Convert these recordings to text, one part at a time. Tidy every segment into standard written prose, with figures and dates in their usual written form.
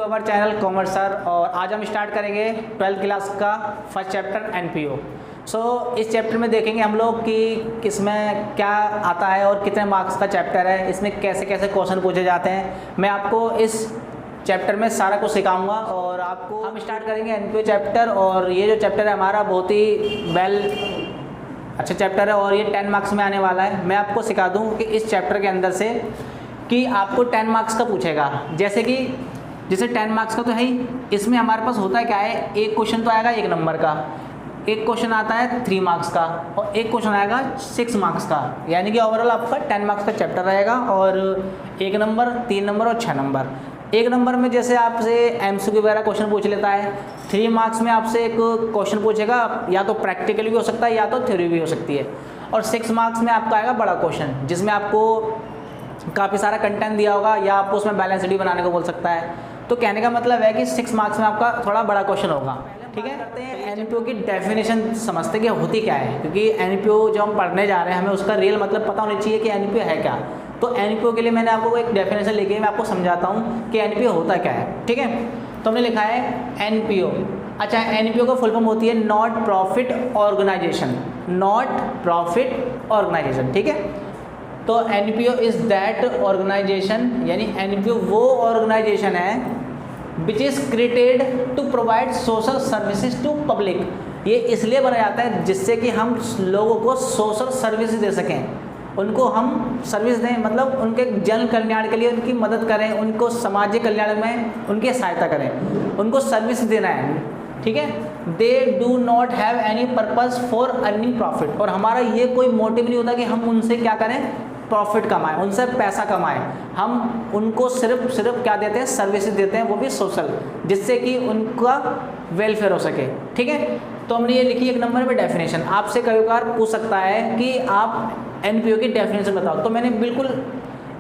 Our channel commerce sir. और आज हम स्टार्ट करेंगे 12th क्लास का फर्स्ट चैप्टर एनपीओ। इस चैप्टर में देखेंगे हम लोग कि इसमें क्या आता है और कितने मार्क्स का चैप्टर है, इसमें कैसे कैसे क्वेश्चन पूछे जाते हैं। मैं आपको इस चैप्टर में सारा कुछ सिखाऊंगा और आपको हम स्टार्ट करेंगे एनपीओ चैप्टर। और ये जो चैप्टर है हमारा बहुत ही अच्छा चैप्टर है और ये 10 मार्क्स में आने वाला है। मैं आपको सिखा दूँ कि इस चैप्टर के अंदर से कि आपको 10 मार्क्स का पूछेगा। जैसे 10 मार्क्स का तो है ही, इसमें हमारे पास होता है क्या है, एक क्वेश्चन तो आएगा 1 नंबर का, एक क्वेश्चन आता है 3 मार्क्स का और एक क्वेश्चन आएगा 6 मार्क्स का। यानी कि ओवरऑल आपका 10 मार्क्स का चैप्टर रहेगा। और 1 नंबर, 3 नंबर और 6 नंबर। 1 नंबर में जैसे आपसे एमसीक्यू वगैरह क्वेश्चन पूछ लेता है। 3 मार्क्स में आपसे एक क्वेश्चन पूछेगा, या तो प्रैक्टिकल भी हो सकता है या तो थ्योरी भी हो सकती है। और 6 मार्क्स में आपका आएगा बड़ा क्वेश्चन, जिसमें आपको काफ़ी सारा कंटेंट दिया होगा या आपको उसमें बैलेंस शीट बनाने को बोल सकता है। तो कहने का मतलब है कि 6 मार्क्स में आपका थोड़ा बड़ा क्वेश्चन होगा। ठीक है, करते हैं एनपीओ की डेफिनेशन समझते हैं कि होती क्या है, क्योंकि एनपीओ जो हम पढ़ने जा रहे हैं हमें उसका रियल मतलब पता होना चाहिए कि एनपीओ है क्या। तो एनपीओ के लिए मैंने आपको एक डेफिनेशन लिखी है, मैं आपको समझाता हूँ कि एनपीओ होता क्या है। ठीक है, तो हमने लिखा है एनपीओ। अच्छा, एनपीओ का फुल फॉर्म होती है not profit organisation. Not profit organisation, ठीक है। तो एनपीओ इज दैट ऑर्गेनाइजेशन, यानी एनपीओ वो ऑर्गेनाइजेशन है which is created to provide social services to public. ये इसलिए बनाया जाता है जिससे कि हम लोगों को सोशल सर्विस दे सकें, उनको हम सर्विस दें, मतलब उनके जन कल्याण के लिए उनकी मदद करें, उनको सामाजिक कल्याण में उनकी सहायता करें, उनको सर्विस देना है। ठीक है, they do not have any purpose for earning profit. और हमारा ये कोई मोटिव नहीं होता कि हम उनसे क्या करें, प्रॉफिट कमाएं, उनसे पैसा कमाएं। हम उनको सिर्फ क्या देते हैं, सर्विसेज देते हैं, वो भी सोशल, जिससे कि उनका वेलफेयर हो सके। ठीक है, तो हमने ये लिखी 1 नंबर पे डेफिनेशन। आपसे कई बार पूछ सकता है कि आप एनपीओ की डेफिनेशन बताओ, तो मैंने बिल्कुल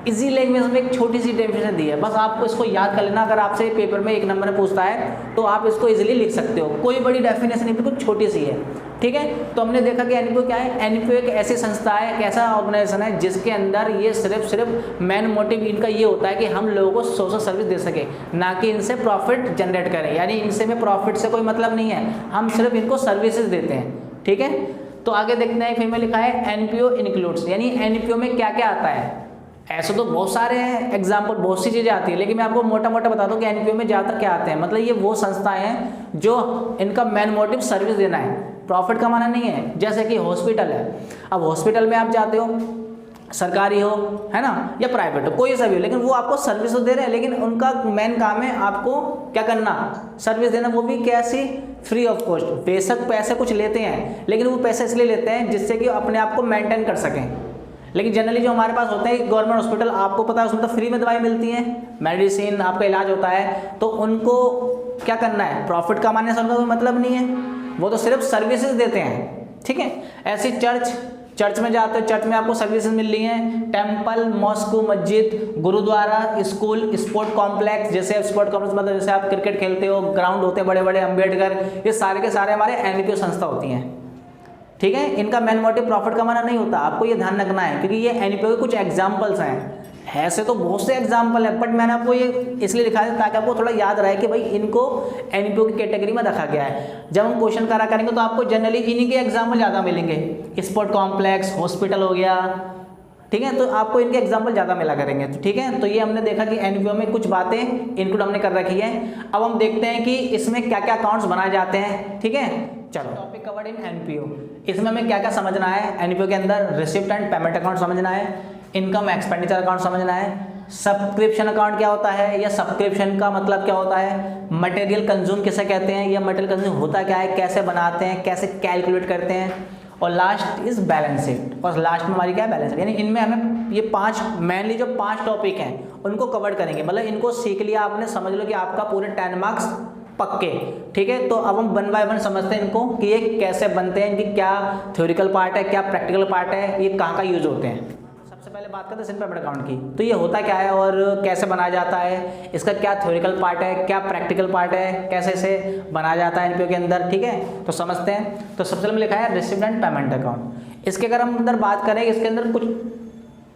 इजी लैंग्वेज में एक छोटी सी डेफिनेशन दी है, बस आपको इसको याद कर लेना। अगर आपसे पेपर में 1 नंबर में पूछता है तो आप इसको इजीली लिख सकते हो, कोई बड़ी डेफिनेशन नहीं, बिल्कुल छोटी सी है। ठीक है, तो हमने देखा कि एनपीओ क्या है। एनपीओ एक ऐसी संस्था है, एक ऐसा ऑर्गेनाइजेशन है जिसके अंदर ये सिर्फ मेन मोटिव इनका ये होता है कि हम लोगों को सोशल सर्विस दे सके, ना कि इनसे प्रॉफिट जनरेट करें। यानी इनसे में प्रॉफिट से कोई मतलब नहीं है, हम सिर्फ इनको सर्विसेज देते हैं। ठीक है, तो आगे देखते हैं, फिर में लिखा है एनपीओ इंक्लूड्स, यानी एनपीओ में क्या क्या आता है। ऐसे तो बहुत सारे हैं एग्जाम्पल, बहुत सी चीज़ें आती है, लेकिन मैं आपको मोटा मोटा बता दूं कि एनपीओ में ज़्यादातर क्या आते हैं। मतलब ये वो संस्थाएं हैं जो इनका मेन मोटिव सर्विस देना है, प्रॉफिट कमाना नहीं है। जैसे कि हॉस्पिटल है, अब हॉस्पिटल में आप जाते हो, सरकारी हो, है ना, या प्राइवेट हो, कोई सा भी हो, लेकिन वो आपको सर्विस तो दे रहे हैं, लेकिन उनका मेन काम है आपको क्या करना, सर्विस देना। वो भी कैसी, फ्री ऑफ कॉस्ट। बेशक पैसे कुछ लेते हैं, लेकिन वो पैसे इसलिए लेते हैं जिससे कि अपने आप को मेंटेन कर सकें। लेकिन जनरली जो हमारे पास होते हैं गवर्नमेंट हॉस्पिटल, आपको पता है उसमें तो फ्री में दवाई मिलती है, मेडिसिन, आपका इलाज होता है। तो उनको क्या करना है, प्रॉफिट कमाने से उनका कोई मतलब नहीं है, वो तो सिर्फ सर्विसेज देते हैं। ठीक है, ऐसे चर्च में जाते हो, चर्च में आपको सर्विसेज मिल रही हैं, टेम्पल, मॉस्क, मस्जिद, गुरुद्वारा, स्कूल, स्पोर्ट कॉम्प्लेक्स। जैसे स्पोर्ट कॉम्प्लेक्स मतलब जैसे आप क्रिकेट खेलते हो, ग्राउंड होते हैं बड़े बड़े, अम्बेडकर, ये सारे के सारे हमारे एनपीओ संस्था होती हैं। ठीक है, इनका मेन मोटिव प्रॉफिट कमाना नहीं होता, आपको ये ध्यान रखना है, क्योंकि ये एनपीओ के कुछ एग्जांपल्स हैं। ऐसे तो बहुत से एग्जांपल हैं, बट मैंने आपको ये इसलिए लिखा है ताकि आपको थोड़ा याद रहे कि भाई इनको एनपीओ की कैटेगरी में रखा गया है। जब हम क्वेश्चन करा करेंगे तो आपको जनरली इन्हीं के एग्जाम्पल ज़्यादा मिलेंगे। स्पोर्ट कॉम्प्लेक्स, हॉस्पिटल हो गया, ठीक है, तो आपको इनके एग्जाम्पल ज़्यादा मिला करेंगे। तो ठीक है, तो ये हमने देखा कि एनपीओ में कुछ बातें इंक्लूड हमने कर रखी है। अब हम देखते हैं कि इसमें क्या क्या अकाउंट्स बनाए जाते हैं। ठीक है, चलो, टॉपिक कवर्ड इन एनपीओ। इसमें हमें क्या क्या समझना है एनपीओ के अंदर, रिसिप्ट एंड पेमेंट अकाउंट समझना है, इनकम एक्सपेंडिचर अकाउंट समझना है, सब्सक्रिप्शन अकाउंट क्या होता है, या सब्सक्रिप्शन का मतलब क्या होता है, मटेरियल कंज्यूम किसे कहते हैं, या मटेरियल कंज्यूम होता क्या है, कैसे बनाते हैं, कैसे कैलकुलेट करते हैं, और लास्ट इज बैलेंस शीट। और लास्ट में हमारी क्या है, बैलेंस शीट। यानी इनमें हमें ये 5 मेनली जो 5 टॉपिक हैं उनको कवर करेंगे। मतलब इनको सीख लिया आपने, समझ लो कि आपका पूरे 10 मार्क्स पक्के। ठीक है, तो अब हम 1 बाय 1 समझते हैं इनको कि ये कैसे बनते हैं, इनकी क्या थ्योरिकल पार्ट है, क्या प्रैक्टिकल पार्ट है, ये कहाँ इयूज होते हैं। सबसे पहले बात करते हैं रिसिप्ट पेमेंट अकाउंट की। तो ये होता क्या है और कैसे बनाया जाता है, इसका क्या थ्योरिकल पार्ट है, क्या प्रैक्टिकल पार्ट है, कैसे इसे बनाया जाता है एनपीओ के अंदर। ठीक है, तो समझते हैं। तो सबसे पहले लिखा है रिसिप्ट एंड पेमेंट अकाउंट। इसके अगर हम अंदर बात करें, इसके अंदर कुछ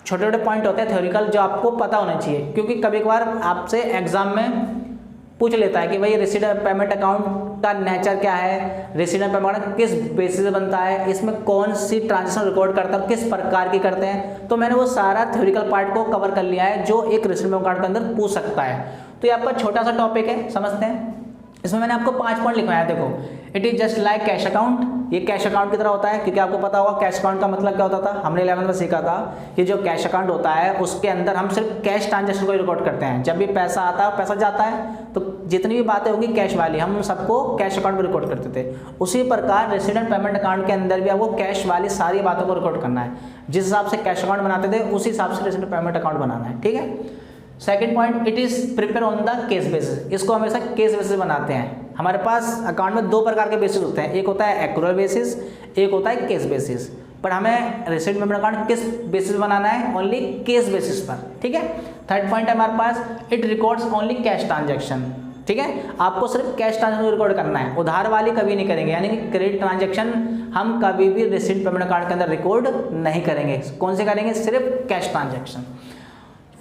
छोटे छोटे पॉइंट होते हैं थ्योरिकल जो आपको पता होना चाहिए, क्योंकि कभी कभार आपसे एग्जाम में पूछ लेता है कि भाई रेसिडेंट पेमेंट अकाउंट का नेचर क्या है, रेसिडेंट पेमेंट अकाउंट किस बेसिस पे बनता है, इसमें कौन सी ट्रांजेक्शन रिकॉर्ड करता है, किस प्रकार की करते हैं। तो मैंने वो सारा थ्योरिकल पार्ट को कवर कर लिया है जो एक रेसिडेंट पेमेंट अकाउंट के अंदर पूछ सकता है। तो ये आपका छोटा सा टॉपिक है, समझते हैं। इसमें मैंने आपको 5 पॉइंट लिखवाया, देखो it is just like cash account. ये कैश अकाउंट की तरह होता है, क्योंकि आपको पता होगा कैश अकाउंट का मतलब क्या होता था, हमने 11 में सीखा था कि जो कैश अकाउंट होता है उसके अंदर हम सिर्फ कैश ट्रांजेक्शन को रिकॉर्ड करते हैं। जब भी पैसा आता है पैसा जाता है तो जितनी भी बातें होंगी कैश वाली हम उन सबको कैश अकाउंट में रिकॉर्ड करते थे। उसी प्रकार रेसिडेंट पेमेंट अकाउंट के अंदर भी आपको कैश वाली सारी बातों को रिकॉर्ड करना है। जिस हिसाब से कैश अकाउंट बनाते थे उसी हिसाब से रेसिडेंट पेमेंट अकाउंट बनाना है, ठीक है। Second point, it is prepare on the case basis. इसको हमेशा केस बेसिस बनाते हैं। हमारे पास अकाउंट में 2 प्रकार के बेसिस होते हैं, एक होता है एक्रूअल बेसिस, एक होता है केस बेसिस। पर हमें रेसिडेंट पेमेंट अकाउंट किस बेसिस बनाना है, ओनली केस बेसिस पर, ठीक है। थर्ड पॉइंट है हमारे पास, it records only cash transaction, ठीक है। आपको सिर्फ कैश ट्रांजेक्शन रिकॉर्ड करना है, उधार वाली कभी नहीं करेंगे, यानी कि क्रेडिट ट्रांजेक्शन हम कभी भी रेसिडेंट पेमेंट अकाउंट के अंदर रिकॉर्ड नहीं करेंगे। कौन से करेंगे, सिर्फ कैश ट्रांजेक्शन।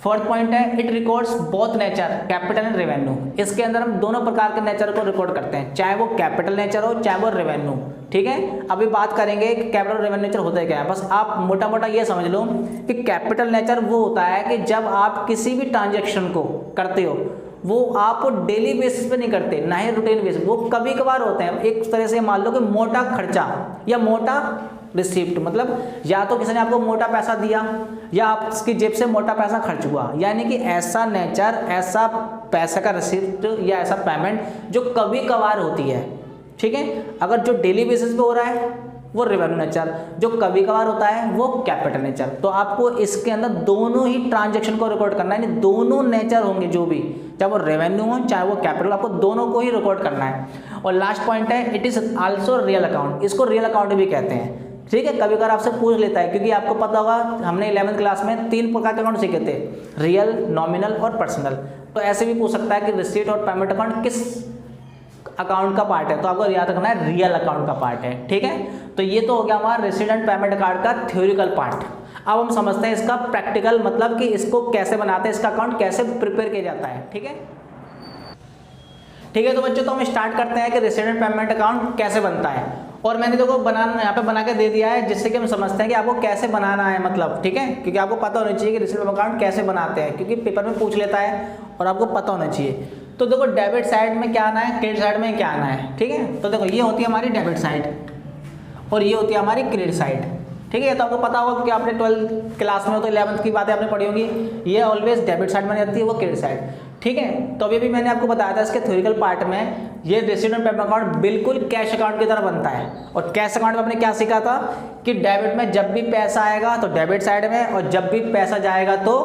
फोर्थ पॉइंट है, it records both nature capital and revenue. इसके अंदर हम दोनों प्रकार के नेचर को रिकॉर्ड करते हैं, चाहे वो कैपिटल नेचर हो चाहे वो रेवेन्यू, ठीक है। अभी बात करेंगे कि कैपिटल और रेवेन्यू नेचर होता है क्या है। बस आप मोटा मोटा ये समझ लो कि कैपिटल नेचर वो होता है कि जब आप किसी भी ट्रांजेक्शन को करते हो वो आप डेली बेसिस पे नहीं करते, ना ही रूटीन बेसिस, वो कभी कभार होते हैं। एक तरह से मान लो कि मोटा खर्चा या मोटा रिसिप्ट, मतलब या तो किसी ने आपको मोटा पैसा दिया या आपकी जेब से मोटा पैसा खर्च हुआ, यानी कि ऐसा नेचर, ऐसा पैसे का रिसिप्ट या ऐसा पेमेंट जो कभी कभार होती है, ठीक है। अगर जो डेली बेसिस पे हो रहा है वो रेवेन्यू नेचर, जो कभी कभार होता है वो कैपिटल नेचर। तो आपको इसके अंदर दोनों ही ट्रांजेक्शन को रिकॉर्ड करना है, दोनों नेचर होंगे जो भी, चाहे वो रेवेन्यू हो चाहे वो कैपिटल, आपको दोनों को ही रिकॉर्ड करना है। और लास्ट पॉइंट है, it is also real account. इसको रियल अकाउंट भी कहते हैं, ठीक है। कभी कभार आपसे पूछ लेता है, क्योंकि आपको पता होगा हमने 11th क्लास में 3 प्रकार के अकाउंट सीखे थे, रियल, नॉमिनल और पर्सनल। तो ऐसे भी पूछ सकता है कि रिसीट और पेमेंट अकाउंट किस अकाउंट का पार्ट है, तो आपको याद रखना है रियल अकाउंट का पार्ट है, ठीक है। तो ये तो हो गया हमारा रेसिडेंट पेमेंट अकाउंट का थ्योरिकल पार्ट। अब हम समझते हैं इसका प्रैक्टिकल, मतलब कि इसको कैसे बनाते हैं, इसका अकाउंट कैसे प्रिपेयर किया जाता है, ठीक है। ठीक है, तो बच्चों तो हम स्टार्ट करते हैं कि रेसिडेंट पेमेंट अकाउंट कैसे बनता है। और मैंने देखो यहाँ पे बना के दे दिया है, जिससे कि हम समझते हैं कि आपको कैसे बनाना है, मतलब, ठीक है। क्योंकि आपको पता होना चाहिए कि रेसिडेंट अकाउंट कैसे बनाते हैं, क्योंकि पेपर में पूछ लेता है और आपको पता होना चाहिए। तो देखो डेबिट साइड में क्या आना है, क्रेडिट साइड में क्या आना है, ठीक है। तो देखो ये होती है हमारी डेबिट साइड और ये होती है हमारी क्रेडिट साइड, ठीक है। तो आपको पता होगा कि आपने 12th क्लास में हो तो 11th की बातें आपने पढ़ी होंगी। ये ऑलवेज डेबिट साइड बनी जाती है, वो क्रेडिट साइड, ठीक है। तो अभी भी मैंने आपको बताया था इसके थ्योरिकल पार्ट में, ये रेसिडेंट पेमेंट अकाउंट बिल्कुल कैश अकाउंट की तरह बनता है। और कैश अकाउंट में आपने क्या सीखा था कि डेबिट में जब भी पैसा आएगा तो डेबिट साइड में, और जब भी पैसा जाएगा तो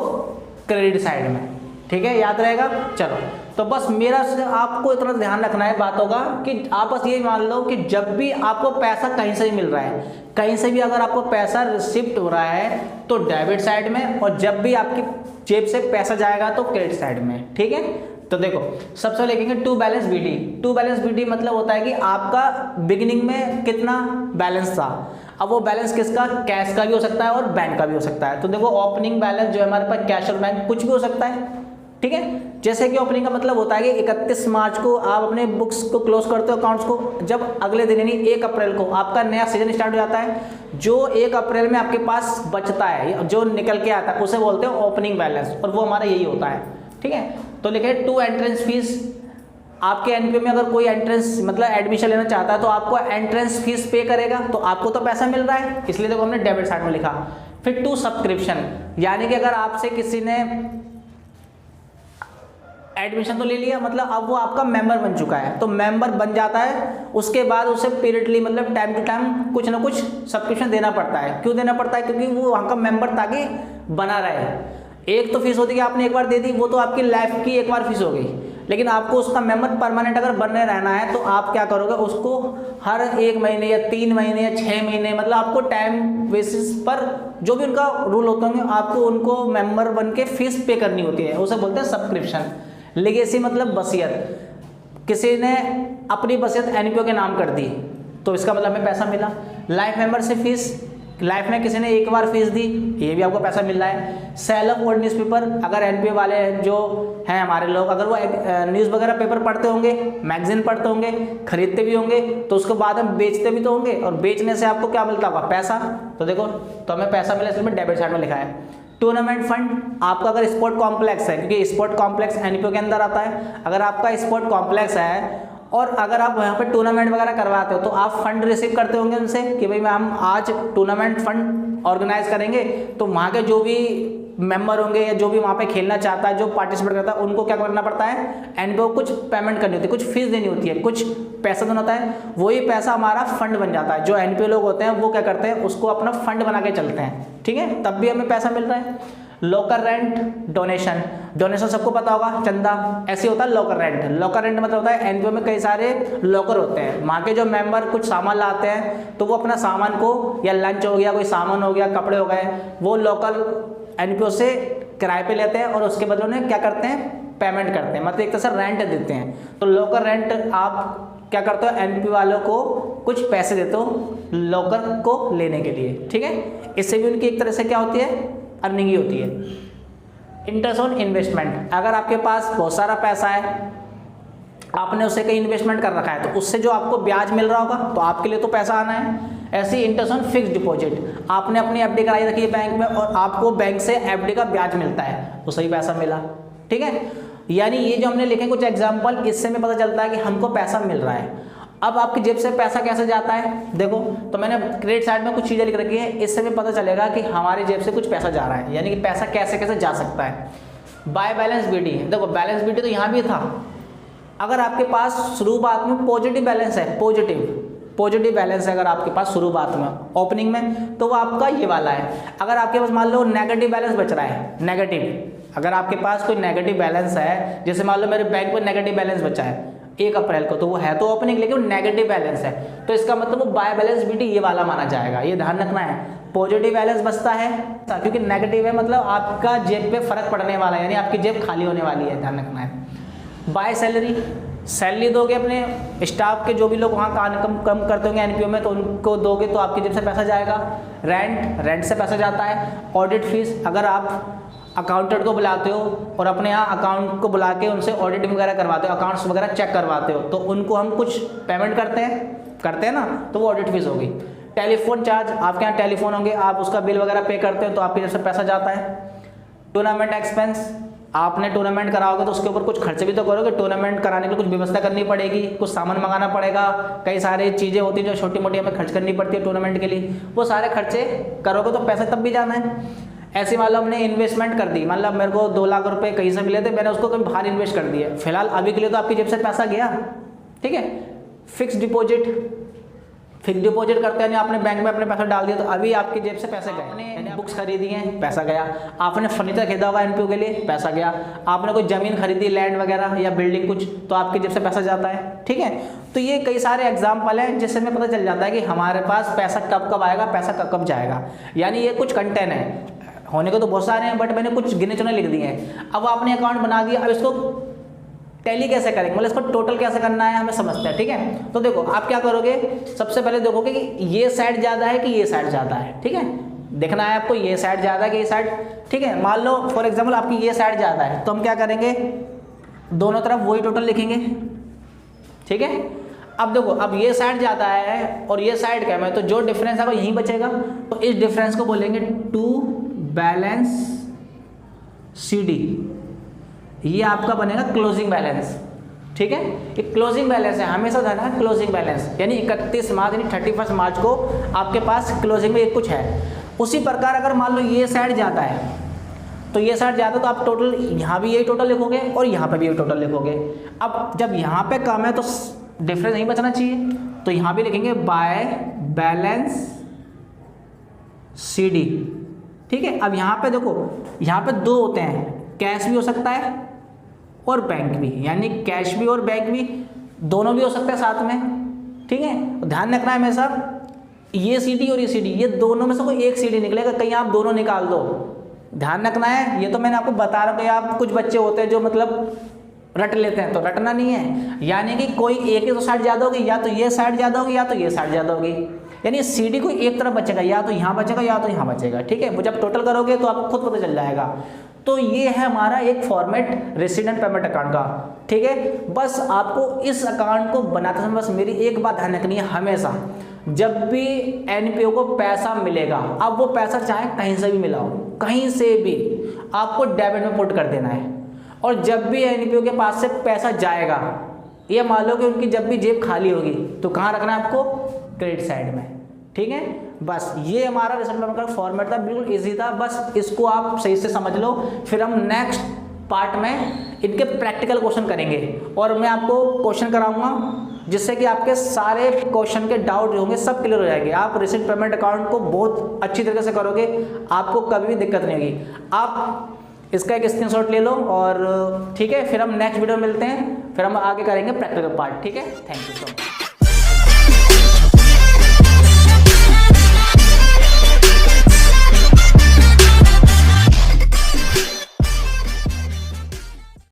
क्रेडिट साइड में, ठीक है, याद रहेगा। चलो, तो बस मेरा आपको इतना ध्यान रखना है बातों का कि आप बस ये मान लो कि जब भी आपको पैसा कहीं से भी मिल रहा है, कहीं से भी अगर आपको पैसा रिसिप्ट हो रहा है तो डेबिट साइड में, और जब भी आपकी जेब से पैसा जाएगा तो क्रेडिट साइड में, ठीक है। तो देखो सबसे लिखेंगे to balance BD. To balance BD मतलब होता है कि आपका बिगिनिंग में कितना बैलेंस था। अब वो बैलेंस किसका, कैश का भी हो सकता है और बैंक का भी हो सकता है। तो देखो ओपनिंग बैलेंस जो है हमारे पास कैश और बैंक कुछ भी हो सकता है, ठीक है। जैसे कि ओपनिंग का मतलब होता है कि 31 मार्च को आप अपने बुक्स को क्लोज करते हो, अकाउंट्स को, जब अगले दिन यानी 1 अप्रैल को आपका नया सीजन स्टार्ट हो जाता है। जो 1 अप्रैल में आपके पास बचता है, जो निकल के आता है, उसे बोलते हैं ओपनिंग बैलेंस, और वो हमारा यही होता है, ठीक है। तो लिखे 2 एंट्रेंस फीस। आपके एनपीओ में अगर कोई एंट्रेंस मतलब एडमिशन लेना चाहता है तो आपको एंट्रेंस फीस पे करेगा, तो आपको तो पैसा मिल रहा है, इसलिए देखो हमने डेबिट साइड में लिखा। फिर 2 सब्सक्रिप्शन, यानी कि अगर आपसे किसी ने एडमिशन तो ले लिया, मतलब अब वो आपका मेंबर बन चुका है, तो मेंबर बन जाता है, उसके बाद उसे पीरियडली मतलब टाइम टू टाइम कुछ ना कुछ सब्सक्रिप्शन देना पड़ता है। क्यों देना पड़ता है, क्योंकि वो वहाँ का मेंबर ताकि बना रहे। एक तो फीस होती है कि आपने एक बार दे दी, वो तो आपकी लाइफ की एक बार फीस हो गई, लेकिन आपको उसका मेंबर परमानेंट अगर बनने रहना है तो आप क्या करोगे, उसको हर 1 महीने या 3 महीने या 6 महीने, मतलब आपको टाइम बेसिस पर जो भी उनका रूल होते होंगे, आपको उनको मेंबर बन के फीस पे करनी होती है, उसे बोलते हैं सब्सक्रिप्शन। लेगेसी मतलब वसीयत, किसी ने अपनी वसीयत एनपीओ के नाम कर दी तो इसका मतलब हमें पैसा मिला। लाइफ मेंबरशिप फीस, लाइफ में किसी ने एक बार फीस दी, ये भी आपको पैसा मिल रहा है। सेल ऑफ ओल्ड न्यूज़पेपर, अगर एनपीओ वाले जो हैं हमारे लोग, अगर वो न्यूज़ वगैरह पेपर पढ़ते होंगे, मैगजीन पढ़ते होंगे, खरीदते भी होंगे, तो उसके बाद हम बेचते भी तो होंगे, और बेचने से आपको क्या मिलता होगा? पैसा। तो देखो, तो हमें पैसा मिला, इसमें डेबिट साइड में लिखा है। टूर्नामेंट फंड, आपका अगर स्पोर्ट कॉम्प्लेक्स है, क्योंकि स्पोर्ट कॉम्प्लेक्स एनपीओ के अंदर आता है, अगर आपका स्पोर्ट कॉम्प्लेक्स है और अगर आप वहाँ पे टूर्नामेंट वगैरह करवाते हो तो आप फंड रिसीव करते होंगे उनसे कि भाई हम आज टूर्नामेंट फंड ऑर्गेनाइज करेंगे, तो वहाँ के जो भी मेंबर होंगे या जो भी वहाँ पे खेलना चाहता है, जो पार्टिसिपेट करता है, उनको क्या करना पड़ता है? एनपीओ कुछ पेमेंट करनी होती है, कुछ फीस देनी होती है, कुछ पैसा देना होता है, वही पैसा हमारा फंड बन जाता है। जो एनपीओ लोग होते हैं वो क्या करते हैं? उसको अपना फंड बना के चलते हैं, ठीक है, तब भी हमें पैसा मिल रहा है। लॉकर रेंट, डोनेशन, डोनेशन सबको पता होगा, चंदा, ऐसे होता है लॉकर रेंट। लॉकर रेंट मतलब होता है एनपीओ में कई सारे लॉकर होते हैं, वहाँ के जो मेंबर कुछ सामान लाते हैं तो वो अपना सामान को, या लंच हो गया, कोई सामान हो गया, कपड़े हो गए, वो लोकल एनपीओ से किराए पे लेते हैं और उसके बदले उन्हें क्या करते हैं? पेमेंट करते हैं, मतलब एक तरह से रेंट देते हैं। तो लॉकर रेंट आप क्या करते हो? एनपीओ वालों को कुछ पैसे देते हो लॉकर को लेने के लिए, ठीक है, इससे भी उनकी एक तरह से क्या होती है? अर्निंग ही होती है। इंटरेस्ट ऑन इन्वेस्टमेंट, अगर आपके पास बहुत सारा पैसा है, आपने उसे कहीं इन्वेस्टमेंट कर रखा है, तो उससे जो आपको ब्याज मिल रहा होगा तो आपके लिए तो पैसा आना है। ऐसी इंटरेस्ट ऑन फिक्स डिपॉजिट, आपने अपनी एफडी कराई रखी है बैंक में और आपको बैंक से एफडी का ब्याज मिलता है, तो सही पैसा मिला, ठीक है। यानी ये जो हमने लिखे कुछ एग्जाम्पल, इससे हमें पता चलता है कि हमको पैसा मिल रहा है। अब आपकी जेब से पैसा कैसे जाता है? देखो, तो मैंने क्रेडिट साइड में कुछ चीज़ें लिख रखी है, इससे भी पता चलेगा कि हमारी जेब से कुछ पैसा जा रहा है, यानी कि पैसा कैसे कैसे जा सकता है। बाय बैलेंस बीडी, देखो बैलेंस बीडी तो यहाँ भी था। अगर आपके पास शुरुआत में पॉजिटिव बैलेंस है, पॉजिटिव बैलेंस है अगर आपके पास शुरुआत में, ओपनिंग में, तो वो आपका ये वाला है। अगर आपके पास मान लो नेगेटिव बैलेंस बच रहा है, नेगेटिव, अगर आपके पास कोई नेगेटिव बैलेंस है, जैसे मान लो मेरे बैंक में नेगेटिव बैलेंस बचा है 1 अप्रैल को, तो वो है तो ओपनिंग लेकिन वो नेगेटिव बैलेंस है, तो इसका मतलब वो बाय बैलेंस बीटी ये वाला माना जाएगा, ये ध्यान रखना है। पॉजिटिव बैलेंस बचता है क्योंकि नेगेटिव है, मतलब आपका जेब पे फर्क पड़ने वाला है, यानी आपकी जेब खाली होने वाली है, ध्यान रखना है। बाय सैलरी, सैलरी दोगे अपने स्टाफ के, जो भी लोग वहाँ काम कम करते होंगे एनपीओ में, तो उनको दोगे तो आपकी जेब से पैसा जाएगा। रेंट से पैसा जाता है। ऑडिट फीस, अगर आप अकाउंटेंट को बुलाते हो और अपने यहाँ अकाउंट को बुला के उनसे ऑडिटिंग वगैरह करवाते हो, अकाउंट्स वगैरह चेक करवाते हो, तो उनको हम कुछ पेमेंट करते हैं ना, तो वो ऑडिट फीस होगी। टेलीफोन चार्ज, आपके यहाँ टेलीफोन होंगे, आप उसका बिल वगैरह पे करते हो तो आपकी जेब से पैसा जाता है। टूर्नामेंट एक्सपेंस, आपने टूर्नामेंट कराओगे तो उसके ऊपर कुछ खर्चे भी तो करोगे, टूर्नामेंट कराने के लिए कुछ व्यवस्था करनी पड़ेगी, कुछ सामान मंगाना पड़ेगा, कई सारी चीज़ें होती हैं जो छोटी मोटी हमें खर्च करनी पड़ती है टूर्नामेंट के लिए, वो सारे खर्चे करोगे तो पैसा तब भी जाना है। ऐसे मान लो हमने इन्वेस्टमेंट कर दी, मतलब मेरे को 2 लाख रुपए कहीं से मिले थे, मैंने उसको कहीं बाहर इन्वेस्ट कर दिया, फिलहाल अभी के लिए तो आपकी जेब से पैसा गया, ठीक है। फिक्स डिपॉजिट करते हैं, आपने बैंक में अपने पैसा डाल दिया तो अभी आपकी जेब से पैसे गए। आपने बुक्स खरीदी हैं, पैसा गया। आपने फर्नीचर खरीदा होगा एनपीओ के लिए, पैसा गया। आपने कोई ज़मीन खरीदी, लैंड वगैरह या बिल्डिंग कुछ, तो आपकी जेब से पैसा जाता है, ठीक है। तो ये कई सारे एग्जाम्पल हैं जिससे हमें पता चल जाता है कि हमारे पास पैसा कब कब आएगा, पैसा कब कब जाएगा। यानी ये कुछ कंटेंट है, होने को तो बहुत सारे हैं बट मैंने कुछ गिने चुने लिख दिए हैं। अब आपने अकाउंट बना दिया, अब इसको टैली कैसे करेंगे, मतलब इसको टोटल कैसे करना है हमें समझते हैं, ठीक है। तो देखो आप क्या करोगे, सबसे पहले देखोगे कि ये साइड ज़्यादा है कि ये साइड ज़्यादा है, ठीक है। देखना है आपको ये साइड ज़्यादा है कि ये साइड, ठीक है। मान लो फॉर एग्जाम्पल आपकी ये साइड ज़्यादा है, तो हम क्या करेंगे, दोनों तरफ वही टोटल लिखेंगे, ठीक है। अब देखो, अब ये साइड ज़्यादा है और ये साइड कम है, तो जो डिफरेंस है वो यहीं बचेगा, तो इस डिफरेंस को बोलेंगे टू बैलेंस CD, ये आपका बनेगा क्लोजिंग बैलेंस, ठीक है। ये क्लोजिंग बैलेंस है, हमेशा ध्यान रखना क्लोजिंग बैलेंस, यानी 31 मार्च यानी 31 मार्च को आपके पास क्लोजिंग में कुछ है। उसी प्रकार अगर मान लो ये साइड ज़्यादा है, तो ये साइड ज़्यादा, तो आप टोटल यहाँ भी यही टोटल लिखोगे और यहाँ पे भी यही टोटल लिखोगे। अब जब यहाँ पे कम है तो डिफरेंस नहीं बचना चाहिए, तो यहाँ भी लिखेंगे बाय बैलेंस CD, ठीक है। अब यहाँ पे देखो, यहाँ पे 2 होते हैं, कैश भी हो सकता है और बैंक भी, यानी कैश भी और बैंक भी दोनों भी हो सकते हैं साथ में, ठीक है। ध्यान रखना है हमेशा, ये CD और ये CD, ये दोनों में से कोई एक CD निकलेगा, कहीं आप दोनों निकाल दो, ध्यान रखना है। ये तो मैंने आपको बता रहा हूँ कि आप कुछ बच्चे होते हैं जो मतलब रट लेते हैं, तो रटना नहीं है, यानी कि कोई एक ही तो साइड ज़्यादा होगी, या तो ये साइड ज़्यादा होगी या तो ये साइड ज़्यादा होगी, यानी CD को एक तरफ बचेगा, या तो यहाँ बचेगा या तो यहाँ बचेगा, ठीक है। वो जब टोटल करोगे तो आपको खुद पता चल जाएगा। तो ये है हमारा एक फॉर्मेट रेसिडेंट पेमेंट अकाउंट का, ठीक है। बस आपको इस अकाउंट को बनाते समय बस मेरी एक बात ध्यान रखनी है, हमेशा जब भी एनपीओ को पैसा मिलेगा, अब वो पैसा चाहे कहीं से भी मिला हो, कहीं से भी आपको डेबिट में पुट कर देना है। और जब भी एनपीओ के पास से पैसा जाएगा, ये मान लो कि उनकी जब भी जेब खाली होगी तो कहाँ रखना है आपको, क्रेडिट साइड में, ठीक है। बस ये हमारा रेसिडेंट पेमेंट का फॉर्मेट था, बिल्कुल इजी था, बस इसको आप सही से समझ लो। फिर हम नेक्स्ट पार्ट में इनके प्रैक्टिकल क्वेश्चन करेंगे और मैं आपको क्वेश्चन कराऊंगा जिससे कि आपके सारे क्वेश्चन के डाउट जो होंगे सब क्लियर हो जाएंगे। आप रेसिडेंट पेमेंट अकाउंट को बहुत अच्छी तरीके से करोगे, आपको कभी भी दिक्कत नहीं होगी। आप इसका एक स्क्रीनशॉट ले लो और ठीक है, फिर हम नेक्स्ट वीडियो में मिलते हैं, फिर हम आगे करेंगे प्रैक्टिकल पार्ट, ठीक है। Thank you so much.